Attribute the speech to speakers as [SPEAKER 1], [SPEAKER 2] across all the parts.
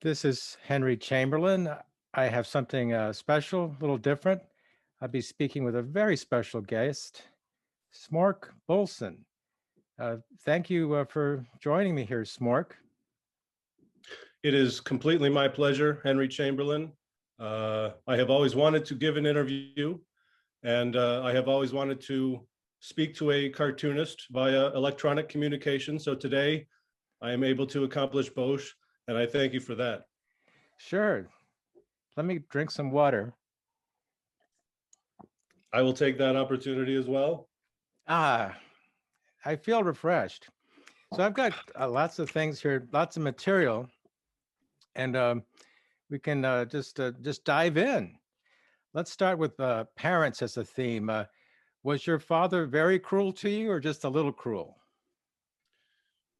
[SPEAKER 1] This is Henry Chamberlain. I have something special, a little different. I'll be speaking with a very special guest, Smork Bolson. Thank you for joining me here, Smork.
[SPEAKER 2] It is completely my pleasure, Henry Chamberlain. I have always wanted to give an interview, and I have always wanted to speak to a cartoonist via electronic communication. So today I am able to accomplish both, and I thank you for that.
[SPEAKER 1] Sure. Let me drink some water.
[SPEAKER 2] I will take that opportunity as well.
[SPEAKER 1] Ah, I feel refreshed. So I've got lots of things here, lots of material, and we can just dive in. Let's start with parents as a theme. Was your father very cruel to you, or just a little cruel?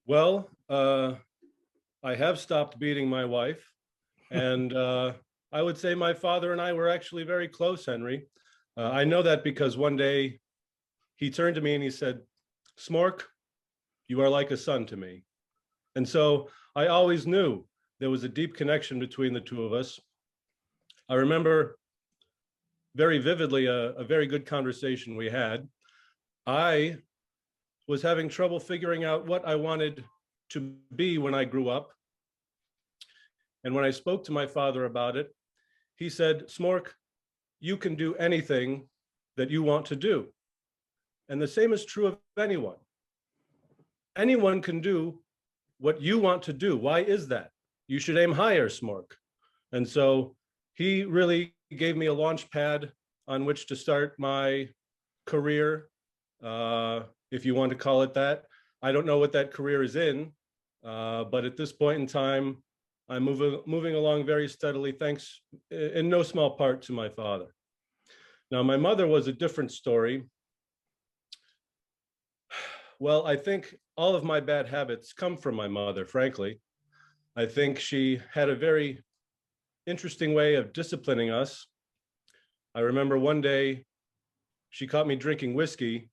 [SPEAKER 2] Well, I have stopped beating my wife, and I would say my father and I were actually very close, Henry. I know that because one day he turned to me and he said, "Smork, you are like a son to me." And so I always knew there was a deep connection between the two of us. I remember very vividly a very good conversation we had. I was having trouble figuring out what I wanted to be when I grew up. And when I spoke to my father about it, he said, "Smork, you can do anything that you want to do." And the same is true of anyone. Anyone can do what you want to do. Why is that? You should aim higher, Smork. And so he really gave me a launch pad on which to start my career, if you want to call it that. I don't know what that career is in, but at this point in time, I'm moving along very steadily, thanks in no small part to my father. Now, my mother was a different story. Well, I think all of my bad habits come from my mother, frankly. I think she had a very interesting way of disciplining us. I remember one day she caught me drinking whiskey.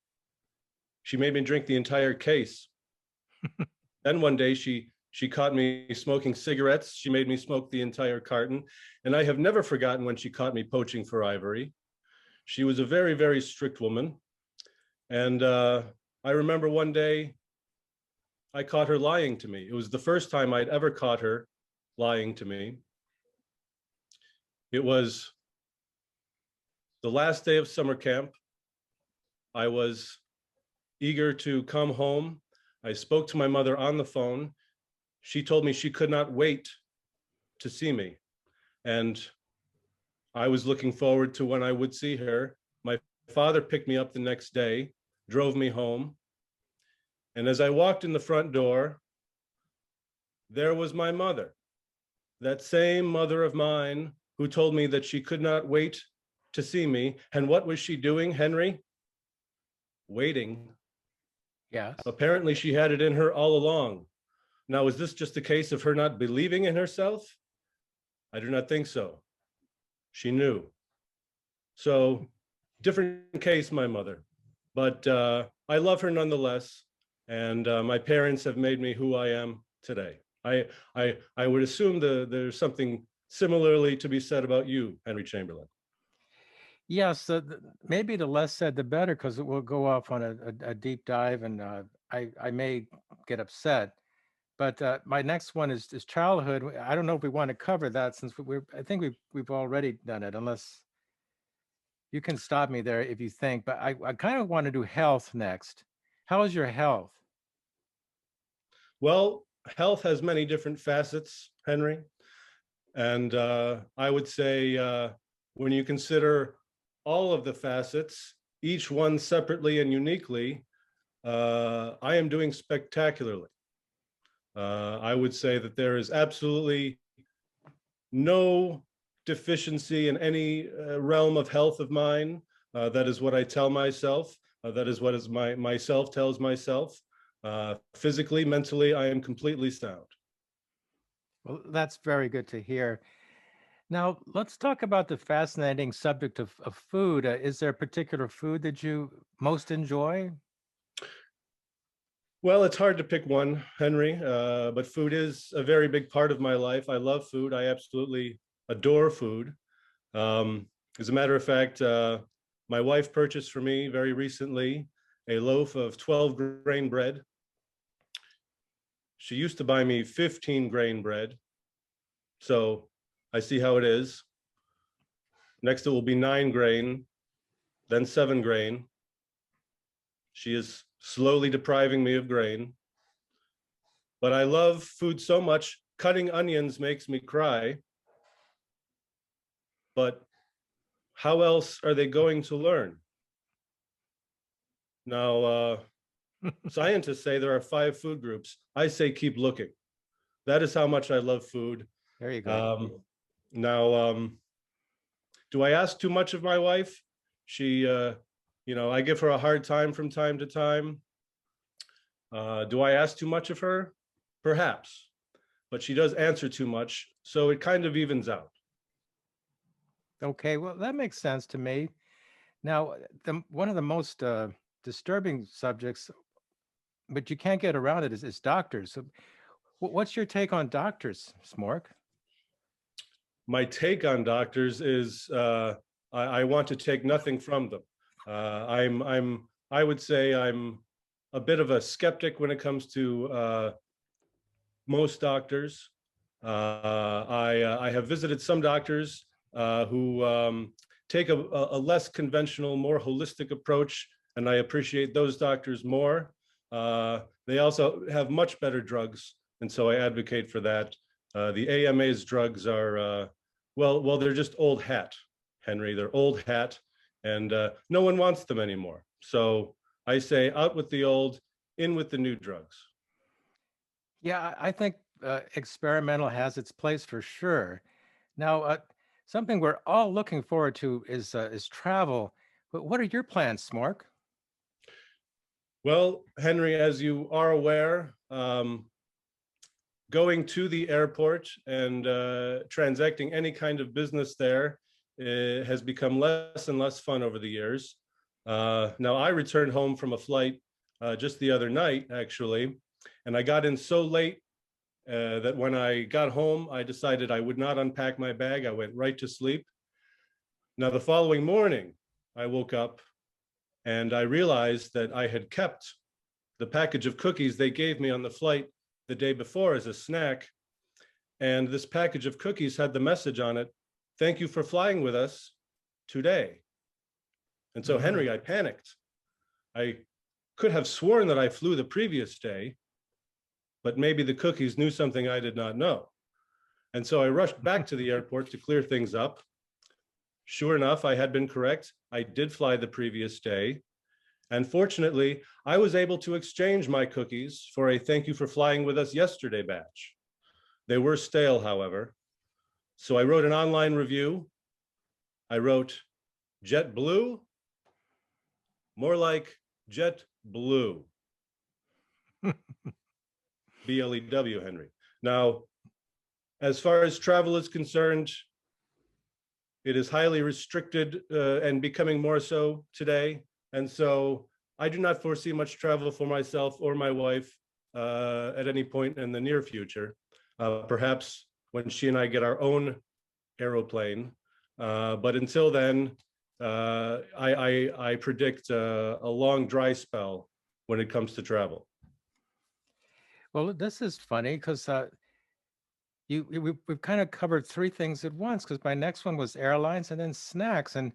[SPEAKER 2] She made me drink the entire case. Then one day she caught me smoking cigarettes. She made me smoke the entire carton. And I have never forgotten when she caught me poaching for ivory. She was a very, very strict woman. And I remember one day I caught her lying to me. It was the first time I'd ever caught her lying to me. It was the last day of summer camp. I was eager to come home. I spoke to my mother on the phone. She told me she could not wait to see me. And I was looking forward to when I would see her. My father picked me up the next day, drove me home. And as I walked in the front door, there was my mother, that same mother of mine who told me that she could not wait to see me. And what was she doing, Henry? Waiting.
[SPEAKER 1] Yes.
[SPEAKER 2] Apparently, she had it in her all along. Now, is this just a case of her not believing in herself? I do not think so. She knew. So, different case, my mother. But I love her nonetheless. And my parents have made me who I am today. I would assume there's something similarly to be said about you, Henry Chamberlain.
[SPEAKER 1] Yes, maybe the less said, the better, because it will go off on a deep dive, and I may get upset. But my next one is childhood. I don't know if we want to cover that, since I think we've already done it, unless you can stop me there if you think. But I kind of want to do health next. How is your health?
[SPEAKER 2] Well, health has many different facets, Henry. And I would say when you consider all of the facets, each one separately and uniquely, I am doing spectacularly. I would say that there is absolutely no deficiency in any realm of health of mine. That is what I tell myself. That is what myself tells myself. Physically, mentally, I am completely sound.
[SPEAKER 1] Well, that's very good to hear. Now, let's talk about the fascinating subject of food. Is there a particular food that you most enjoy?
[SPEAKER 2] Well, it's hard to pick one, Henry, but food is a very big part of my life. I love food. I absolutely adore food. As a matter of fact, my wife purchased for me very recently a loaf of 12 grain bread. She used to buy me 15 grain bread. So I see how it is. Next, it will be 9 grain, then 7 grain. She is slowly depriving me of grain. But I love food so much. Cutting onions makes me cry. But how else are they going to learn? Now, scientists say there are 5 food groups. I say keep looking. That is how much I love food.
[SPEAKER 1] There you go.
[SPEAKER 2] Now, do I ask too much of my wife? She, I give her a hard time from time to time. Do I ask too much of her? Perhaps, but she does answer too much, so it kind of evens out.
[SPEAKER 1] Okay, well, that makes sense to me. Now, one of the most disturbing subjects, but you can't get around it, is doctors. So, what's your take on doctors, Smork?
[SPEAKER 2] My take on doctors is I want to take nothing from them. I would say I'm a bit of a skeptic when it comes to most doctors. I have visited some doctors who take a less conventional, more holistic approach, and I appreciate those doctors more. They also have much better drugs, and so I advocate for that. The AMA's drugs are they're just old hat, Henry. They're old hat, and no one wants them anymore. So I say out with the old, in with the new drugs.
[SPEAKER 1] Yeah, I think experimental has its place for sure. Now, something we're all looking forward to is travel. But what are your plans, Smork?
[SPEAKER 2] Well, Henry, as you are aware, going to the airport and transacting any kind of business there has become less and less fun over the years. Now, I returned home from a flight just the other night, actually, and I got in so late that when I got home, I decided I would not unpack my bag. I went right to sleep. Now, the following morning, I woke up and I realized that I had kept the package of cookies they gave me on the flight the day before as a snack. And this package of cookies had the message on it, "Thank you for flying with us today." And so,
[SPEAKER 1] Mm-hmm.
[SPEAKER 2] Henry, I panicked. I could have sworn that I flew the previous day, but maybe the cookies knew something I did not know. And so I rushed back to the airport to clear things up. Sure enough, I had been correct. I did fly the previous day. And fortunately, I was able to exchange my cookies for a "thank you for flying with us yesterday" badge. They were stale, however. So I wrote an online review. I wrote JetBlue, more like Jet Blue, BLEW, Henry. Now, as far as travel is concerned, it is highly restricted and becoming more so today. And so I do not foresee much travel for myself or my wife at any point in the near future. Perhaps when she and I get our own aeroplane. But until then, I predict a long dry spell when it comes to travel.
[SPEAKER 1] Well, this is funny because we've kind of covered three things at once. Because my next one was airlines and then snacks, and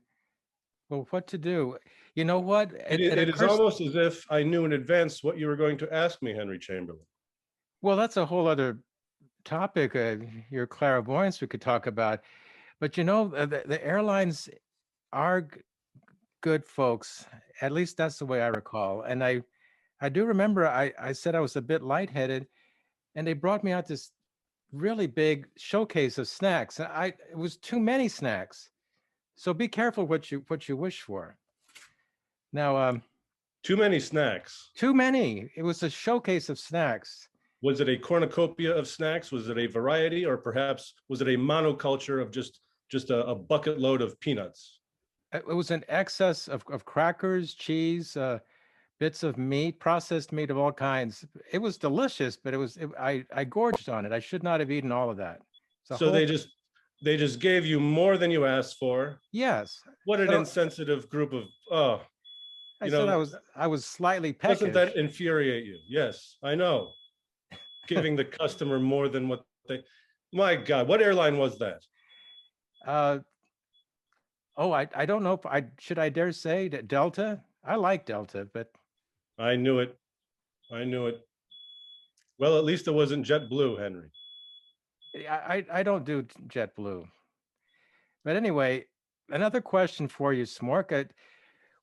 [SPEAKER 1] well, what to do? You know what? It
[SPEAKER 2] It is
[SPEAKER 1] occurs.
[SPEAKER 2] almost as if I knew in advance what you were going to ask me, Henry Chamberlain.
[SPEAKER 1] Well, that's a whole other topic. Your clairvoyance we could talk about. But the airlines are good folks. At least that's the way I recall. And I do remember I said I was a bit lightheaded, and they brought me out this really big showcase of snacks. And it was too many snacks. So be careful what you wish for. Now,
[SPEAKER 2] Too many snacks.
[SPEAKER 1] too many. It was a showcase of snacks.
[SPEAKER 2] Was it a cornucopia of snacks? Was it a variety, or perhaps was it a monoculture of just a bucket load of peanuts?
[SPEAKER 1] It was an excess of crackers, cheese, bits of meat, processed meat of all kinds. It was delicious, but I gorged on it. I should not have eaten all of that. It's a
[SPEAKER 2] So
[SPEAKER 1] whole
[SPEAKER 2] they just gave you more than you asked for.
[SPEAKER 1] yes.
[SPEAKER 2] What an
[SPEAKER 1] So
[SPEAKER 2] insensitive group of
[SPEAKER 1] I
[SPEAKER 2] you
[SPEAKER 1] said
[SPEAKER 2] know,
[SPEAKER 1] I was slightly
[SPEAKER 2] doesn't that
[SPEAKER 1] peckish.
[SPEAKER 2] infuriate you? Yes, I know. Giving the customer more than what they my God, what airline was that?
[SPEAKER 1] uh, oh, I don't know if I dare say that Delta. I like Delta, but
[SPEAKER 2] I knew it. I knew it. Well, at least it wasn't JetBlue, Henry.
[SPEAKER 1] I don't do JetBlue. But anyway, another question for you, Smork.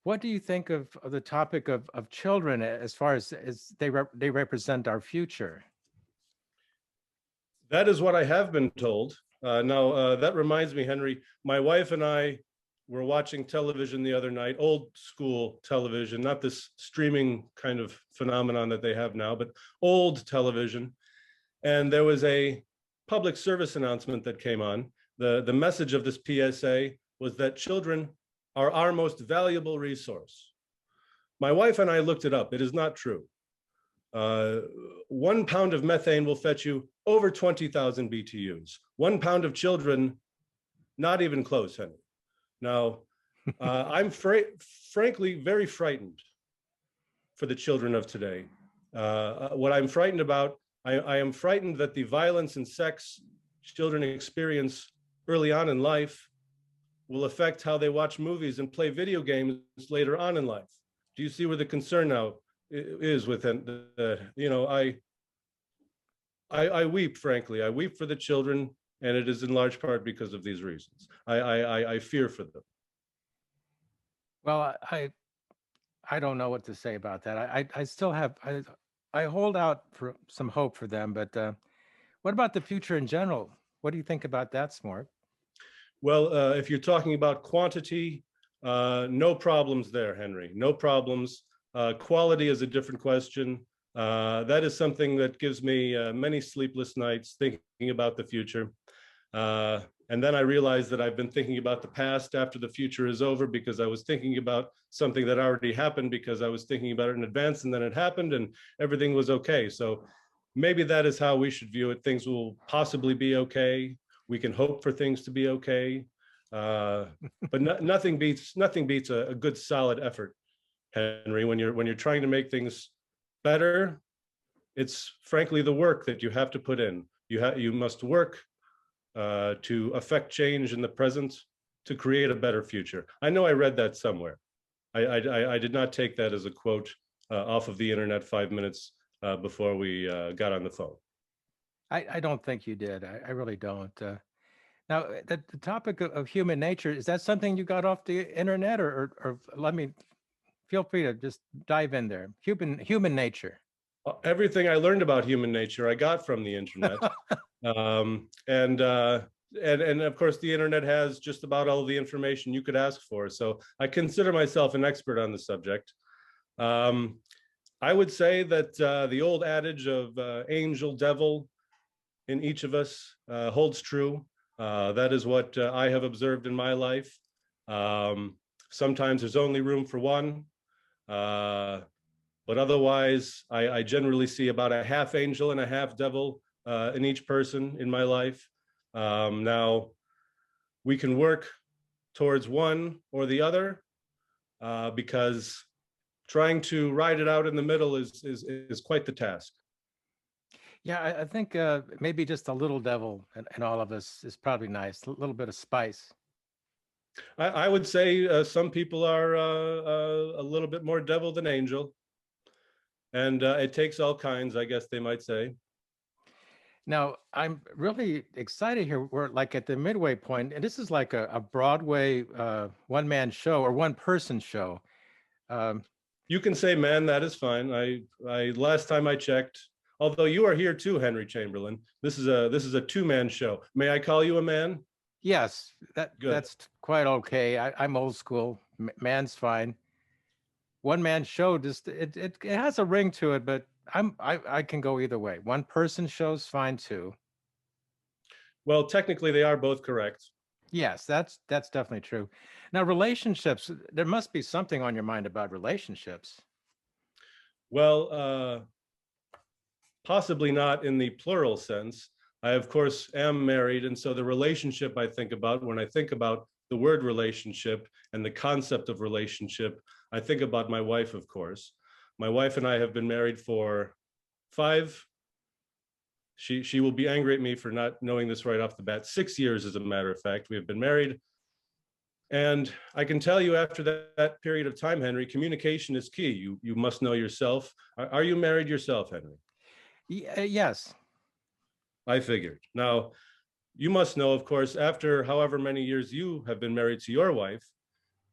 [SPEAKER 1] What do you think of the topic of children as far as they represent our future?
[SPEAKER 2] That is what I have been told. Now, that reminds me, Henry, my wife and I were watching television the other night, old school television, not this streaming kind of phenomenon that they have now, but old television. And there was a public service announcement that came on. The message of this PSA was that children are our most valuable resource. My wife and I looked it up. It is not true. Uh, 1 pound of methane will fetch you over 20,000 BTUs. 1 pound of children, not even close, Henry. Now, I'm frankly very frightened for the children of today. What I'm frightened about, I am frightened that the violence and sex children experience early on in life will affect how they watch movies and play video games later on in life. Do you see where the concern now is with I weep, frankly. I weep for the children, and it is in large part because of these reasons. I fear for them.
[SPEAKER 1] Well, I don't know what to say about that. I still have I hold out for some hope for them, but what about the future in general? What do you think about that, Smart?
[SPEAKER 2] Well, if you're talking about quantity, no problems there, Henry. No problems. Quality is a different question. That is something that gives me many sleepless nights thinking about the future. Uh, and then I realized that I've been thinking about the past after the future is over because I was thinking about something that already happened because I was thinking about it in advance and then it happened and everything was okay. So maybe that is how we should view it. Things will possibly be okay. We can hope for things to be okay. Uh, but nothing beats a good solid effort, Henry. When you're trying to make things better, it's frankly the work that you have to put in. You must work to affect change in the present to create a better future. I know I read that somewhere. I did not take that as a quote off of the internet 5 minutes before we got on the phone.
[SPEAKER 1] I don't think you did. I really don't. Now, the topic of human nature, is that something you got off the internet or let me feel free to just dive in there. Human nature.
[SPEAKER 2] Everything I learned about human nature, I got from the internet. Um, and, uh, and of course, the internet has just about all the information you could ask for. So I consider myself an expert on the subject. Um, I would say that the old adage of angel, devil in each of us holds true. That is what I have observed in my life. Sometimes there's only room for one. Uh, but otherwise, I generally see about a half angel and a half devil in each person in my life. Now, we can work towards one or the other because trying to ride it out in the middle is quite the task.
[SPEAKER 1] Yeah, I think maybe just a little devil in all of us is probably nice. A little bit of spice.
[SPEAKER 2] I would say some people are a little bit more devil than angel, and it takes all kinds, I guess they might say.
[SPEAKER 1] Now, I'm really excited here. We're like at the midway point, and this is like a Broadway one-man show or one-person show. Um,
[SPEAKER 2] You can say, "Man, that is fine." I last time I checked, although you are here too, Henry Chamberlain. This is a two-man show. May I call you a man?
[SPEAKER 1] yes,
[SPEAKER 2] Good.
[SPEAKER 1] that's quite okay. I'm old school. Man's fine. One-man show just it has a ring to it, but I can go either way. One-person show's fine too.
[SPEAKER 2] Well, technically, they are both correct.
[SPEAKER 1] Yes, that's definitely true. Now, relationships, there must be something on your mind about relationships.
[SPEAKER 2] Well, possibly not in the plural sense. I, of course, am married. And so the relationship I think about when I think about the word relationship and the concept of relationship, I think about my wife, of course. My wife and I have been married for five. She will be angry at me for not knowing this right off the bat. 6 years, as a matter of fact, we have been married. And I can tell you after that period of time, Henry, communication is key. You must know yourself. Are you married yourself, Henry?
[SPEAKER 1] Yes.
[SPEAKER 2] I figured. Now, you must know, of course, after however many years you have been married to your wife,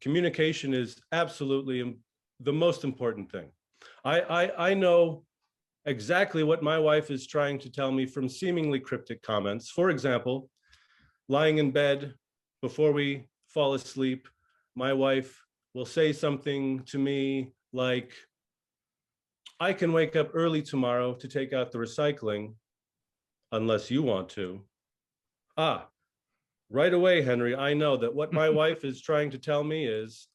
[SPEAKER 2] communication is absolutely the most important thing. I know exactly what my wife is trying to tell me from seemingly cryptic comments. For example, lying in bed before we fall asleep, my wife will say something to me like, I can wake up early tomorrow to take out the recycling unless you want to. Ah, right away, Henry, I know that what my wife is trying to tell me is,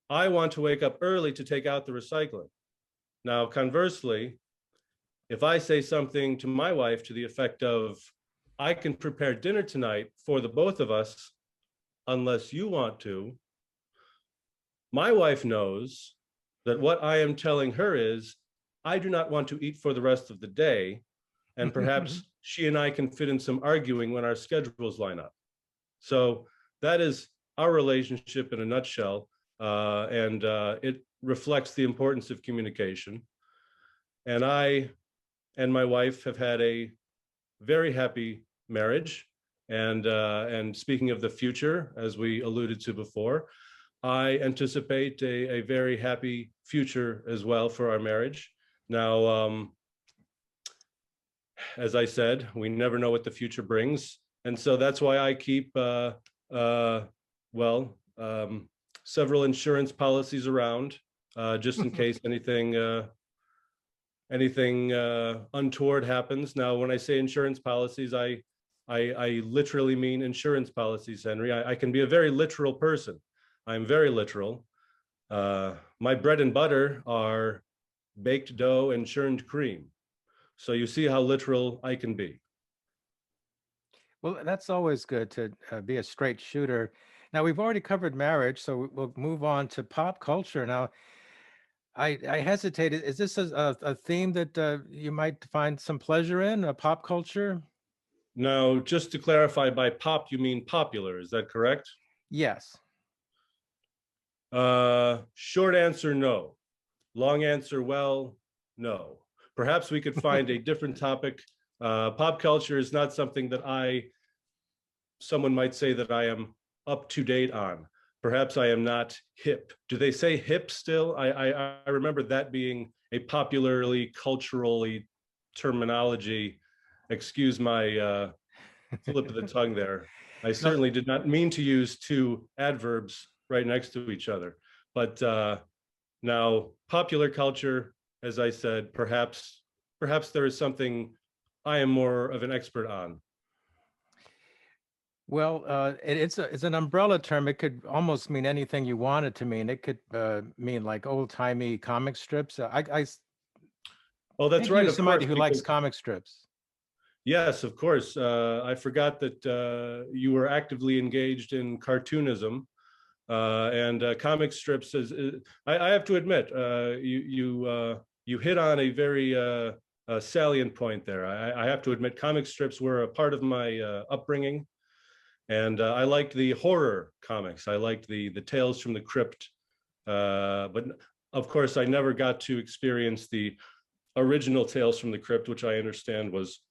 [SPEAKER 2] I want to wake up early to take out the recycling. Now, conversely, if I say something to my wife to the effect of, I can prepare dinner tonight for the both of us unless you want to, my wife knows that what I am telling her is, I do not want to eat for the rest of the day. And perhaps she and I can fit in some arguing when our schedules line up. So that is our relationship in a nutshell. And it reflects the importance of communication. And I and my wife have had a very happy marriage. And speaking of the future, as we alluded to before, I anticipate a very happy future as well for our marriage. Now, as I said, we never know what the future brings. And so that's why I keep, uh, well, several insurance policies around, just in case anything untoward happens. Now, when I say insurance policies, I literally mean insurance policies, Henry. I can be a very literal person. I'm very literal. My bread and butter are baked dough and churned cream. So you see how literal I can be.
[SPEAKER 1] Well, that's always good to be a straight shooter. Now, we've already covered marriage, so we'll move on to pop culture. Now, I hesitated. Is this a theme that you might find some pleasure in, pop culture?
[SPEAKER 2] Now, just to clarify, by pop, you mean popular. Is that correct?
[SPEAKER 1] Yes.
[SPEAKER 2] Short answer, no. Long answer, well, no. Perhaps we could find a different topic. Pop culture is not something that someone might say that I am up to date on. Perhaps I am not hip. Do they say hip still? I remember that being a popularly culturally terminology. Excuse my slip of the tongue there. I
[SPEAKER 1] No,
[SPEAKER 2] certainly did not mean to use two adverbs right next to each other. But now, popular culture, as I said, perhaps there is something I am more of an expert on.
[SPEAKER 1] well, it's an umbrella term. It could almost mean anything you want it to mean. It could mean like old timey comic strips.
[SPEAKER 2] Oh, that's
[SPEAKER 1] Maybe you're
[SPEAKER 2] right, of
[SPEAKER 1] somebody
[SPEAKER 2] course,
[SPEAKER 1] who likes
[SPEAKER 2] because
[SPEAKER 1] comic strips.
[SPEAKER 2] yes, of course. I forgot that you were actively engaged in cartoonism and comic strips. I have to admit, you hit on a very salient point there. I have to admit, comic strips were a part of my upbringing, and I liked the horror comics. I liked the Tales from the Crypt, but of course, I never got to experience the original Tales from the Crypt, which I understand was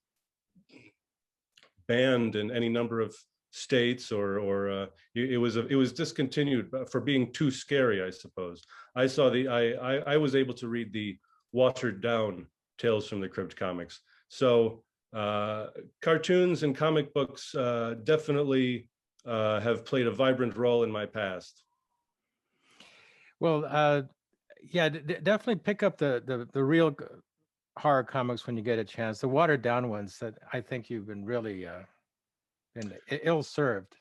[SPEAKER 2] banned in any number of states, or it was discontinued for being too scary, I suppose. I was able to read the watered down Tales from the Crypt comics. So uh, cartoons and comic books definitely have played a vibrant role in my past.
[SPEAKER 1] Well, yeah, definitely pick up the real horror comics when you get a chance. The watered down ones that I think you've been really been ill served.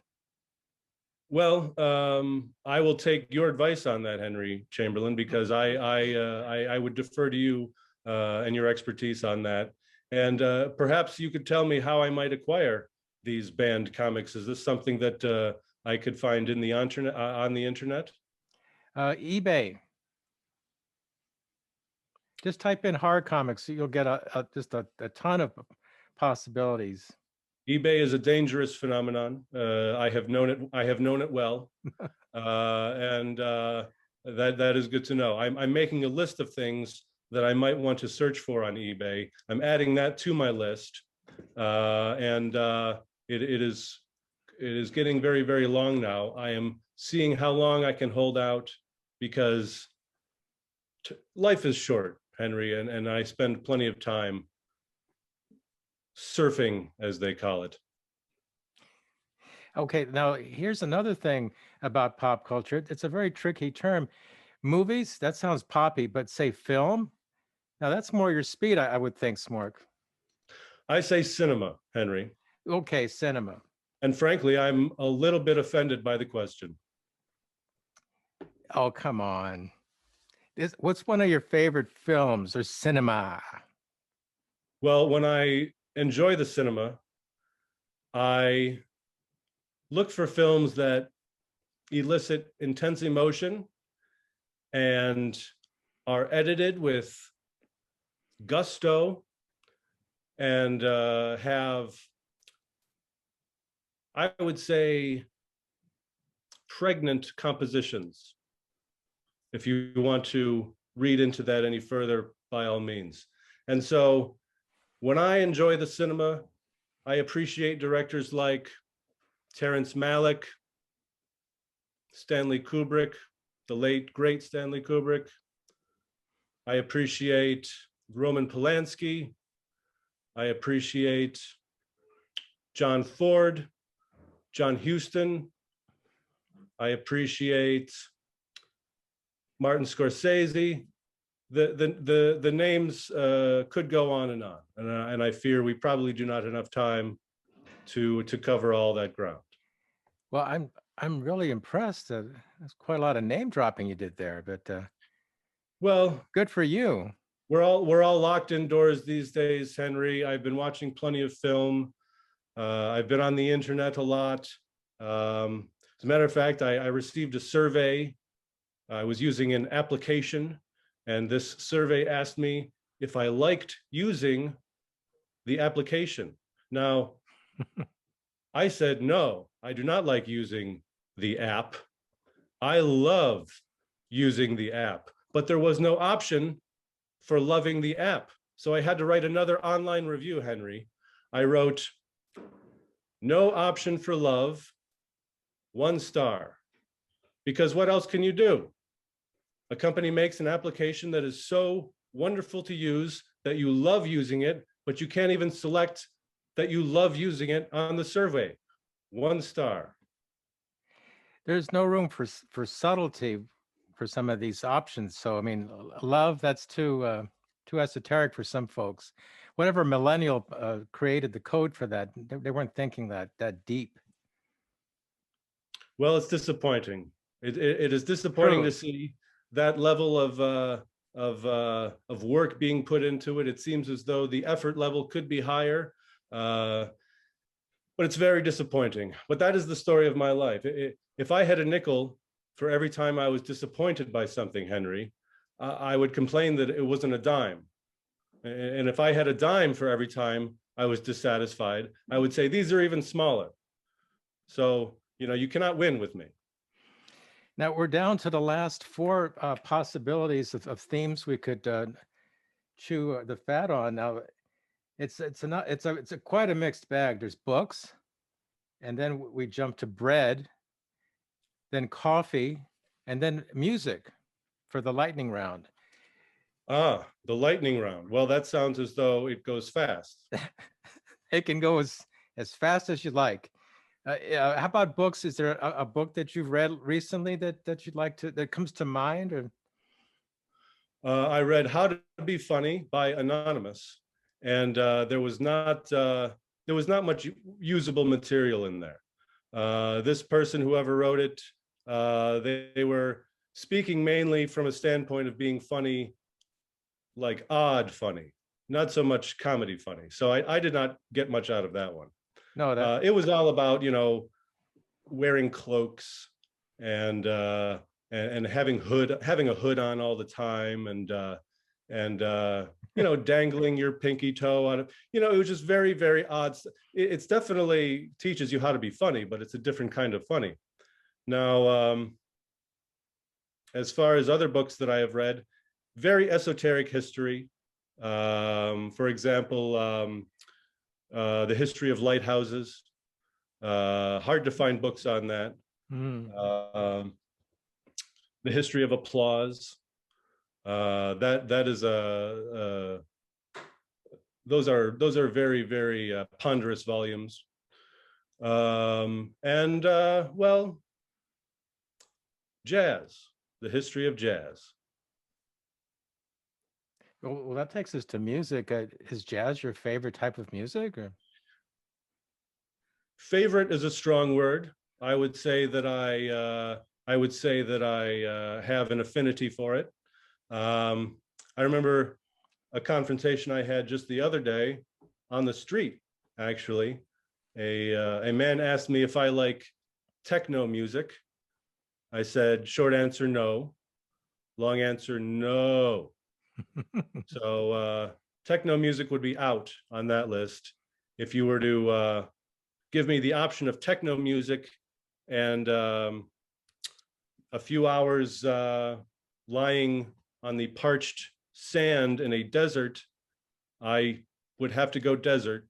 [SPEAKER 2] Well, I will take your advice on that, Henry Chamberlain, because I would defer to you and your expertise on that. And perhaps you could tell me how I might acquire these banned comics. Is this something that I could find in the internet on the internet?
[SPEAKER 1] eBay. Just type in hard comics, you'll get just a ton of possibilities.
[SPEAKER 2] eBay is a dangerous phenomenon. I have known it. I have known it well, and that is good to know. I'm making a list of things that I might want to search for on eBay. I'm adding that to my list, and it is getting very long now. I am seeing how long I can hold out because life is short, Henry, and I spend plenty of time surfing, as they call it.
[SPEAKER 1] Okay, now here's another thing about pop culture. It's a very tricky term. Movies, that sounds poppy, but say film, now that's more your speed, I would think, Smork.
[SPEAKER 2] I say cinema, Henry.
[SPEAKER 1] Okay, cinema.
[SPEAKER 2] And frankly, I'm a little bit offended by the question.
[SPEAKER 1] Oh, come on. What's one of your favorite films or cinema?
[SPEAKER 2] Well, when I enjoy the cinema, I look for films that elicit intense emotion and are edited with gusto and have, I would say, pregnant compositions. If you want to read into that any further, by all means. And so when I enjoy the cinema, I appreciate directors like Terrence Malick, Stanley Kubrick, the late, great Stanley Kubrick. I appreciate Roman Polanski. I appreciate John Ford, John Huston. I appreciate Martin Scorsese. The names could go on, and I fear we probably do not have enough time to cover all that ground.
[SPEAKER 1] Well, I'm really impressed. That's quite a lot of name dropping you did there, but
[SPEAKER 2] Well,
[SPEAKER 1] good for you.
[SPEAKER 2] we're all locked indoors these days, Henry. I've been watching plenty of film. I've been on the internet a lot. As a matter of fact, I received a survey. I was using an application, and this survey asked me if I liked using the application. Now, I said, no, I do not like using the app. I love using the app, but there was no option for loving the app. So I had to write another online review, Henry. I wrote, no option for love, 1 star. Because what else can you do? A company makes an application that is so wonderful to use that you love using it, but you can't even select that you love using it on the survey. 1 star.
[SPEAKER 1] There's no room for subtlety for some of these options. So I mean, love, that's too esoteric for some folks. Whatever millennial created the code for that, they weren't thinking that deep.
[SPEAKER 2] Well, it's disappointing. It is disappointing to
[SPEAKER 1] True.
[SPEAKER 2] see that level of work being put into it. It seems as though the effort level could be higher, but it's very disappointing. But that is the story of my life. If I had a nickel for every time I was disappointed by something, Henry, I would complain that it wasn't a dime. And if I had a dime for every time I was dissatisfied, I would say these are even smaller. So, you cannot win with me.
[SPEAKER 1] Now we're down to the last four possibilities of themes we could chew the fat on. Now it's a quite a mixed bag. There's books, and then we jump to bread, then coffee, and then music for the lightning round.
[SPEAKER 2] Ah, the lightning round. Well, that sounds as though it goes fast.
[SPEAKER 1] It can go as fast as you like. Yeah, how about books? Is there a book that you've read recently that you'd like to that comes to mind? Or
[SPEAKER 2] I read How to Be Funny by Anonymous, and there was not much usable material in there. This person, whoever wrote it, they were speaking mainly from a standpoint of being funny, like odd funny, not so much comedy funny. So I did not get much out of that one.
[SPEAKER 1] No, that
[SPEAKER 2] It was all about, wearing cloaks and and having a hood on all the time, and dangling your pinky toe on it. It was just very, very odd. It's definitely teaches you how to be funny, but it's a different kind of funny. Now, as far as other books that I have read, very esoteric history. For example, the history of lighthouses. Hard to find books on that.
[SPEAKER 1] mm,
[SPEAKER 2] Um, the history of applause. That is those are very, very ponderous volumes. And well, jazz, the history of jazz.
[SPEAKER 1] well, that takes us to music. Is jazz your favorite type of music, or?
[SPEAKER 2] Favorite is a strong word. I would say that I have an affinity for it. Um, I remember a confrontation I had just the other day on the street. Actually, a man asked me if I like techno music. I said, short answer, no. Long answer, no. So techno music would be out on that list. If you were to give me the option of techno music and a few hours lying on the parched sand in a desert, I would have to go desert.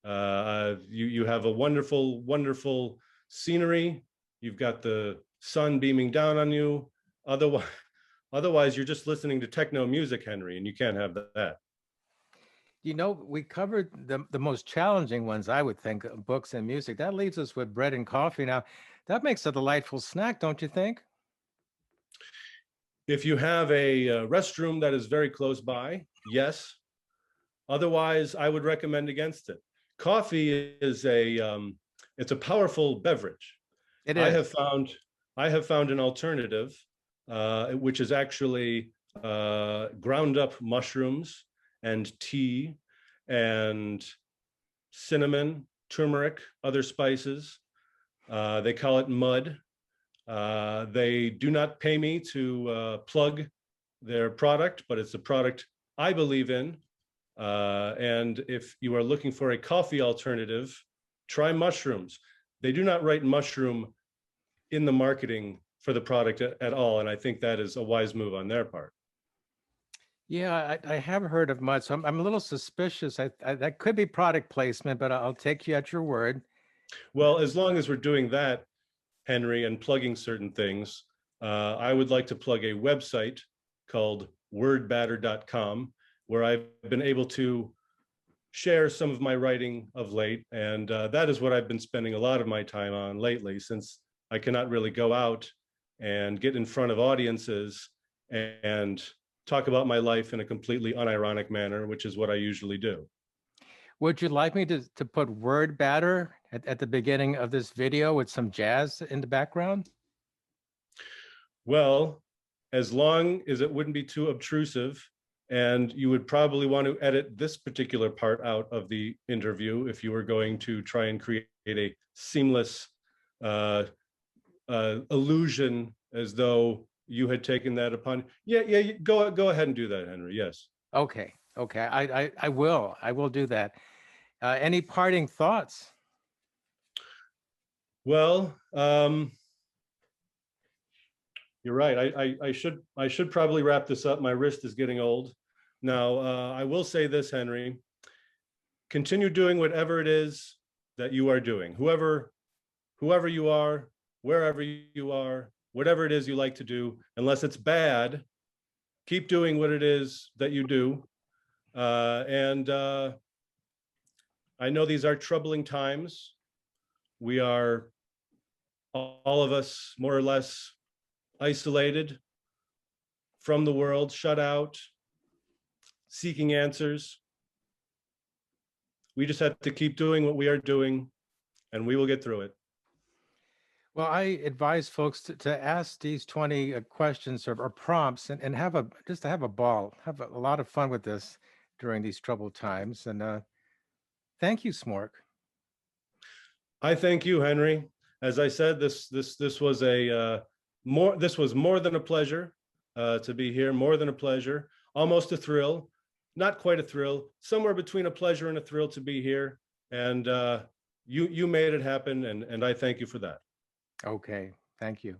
[SPEAKER 2] You have a wonderful, wonderful scenery. You've got the sun beaming down on you. Otherwise, otherwise you're just listening to techno music, Henry, and you can't have that.
[SPEAKER 1] We covered the most challenging ones, I would think, books and music. That leaves us with bread and coffee. Now, that makes a delightful snack, don't you think?
[SPEAKER 2] If you have a restroom that is very close by, yes. Otherwise, I would recommend against it. Coffee is it's a powerful beverage.
[SPEAKER 1] It
[SPEAKER 2] I
[SPEAKER 1] is.
[SPEAKER 2] have found I have found an alternative, which is actually ground up mushrooms and tea and cinnamon, turmeric, other spices. They call it mud. They do not pay me to plug their product, but it's a product I believe in. And if you are looking for a coffee alternative, try mushrooms. They do not write mushroom in the marketing for the product at all. And I think that is a wise move on their part.
[SPEAKER 1] Yeah, I have heard of mud, so I'm a little suspicious. That could be product placement, but I'll take you at your word.
[SPEAKER 2] Well, as long as we're doing that, Henry, and plugging certain things, I would like to plug a website called wordbatter.com, where I've been able to share some of my writing of late. And that is what I've been spending a lot of my time on lately, since I cannot really go out and get in front of audiences and talk about my life in a completely unironic manner, which is what I usually do.
[SPEAKER 1] Would you like me to put word batter at the beginning of this video with some jazz in the background?
[SPEAKER 2] Well, as long as it wouldn't be too obtrusive, and you would probably want to edit this particular part out of the interview if you were going to try and create a seamless uh, illusion as though you had taken that upon. Yeah, yeah, go ahead and do that, Henry. Yes.
[SPEAKER 1] Okay, okay, I will do that. Any parting thoughts?
[SPEAKER 2] Well, you're right. I should probably wrap this up. My wrist is getting old. Now, I will say this, Henry. Continue doing whatever it is that you are doing. Whoever you are, wherever you are, whatever it is you like to do, unless it's bad, keep doing what it is that you do. And I know these are troubling times. We are all of us more or less isolated from the world, shut out, seeking answers. We just have to keep doing what we are doing, and we will get through it.
[SPEAKER 1] Well, I advise folks to ask these 20 questions or prompts and have a just to have a ball, have a lot of fun with this during these troubled times. And thank you, Smork.
[SPEAKER 2] I thank you, Henry. As I said, this was a this was more than a pleasure to be here. More than a pleasure, almost a thrill, not quite a thrill, somewhere between a pleasure and a thrill to be here. And you made it happen, and I thank you for that.
[SPEAKER 1] Okay, thank you.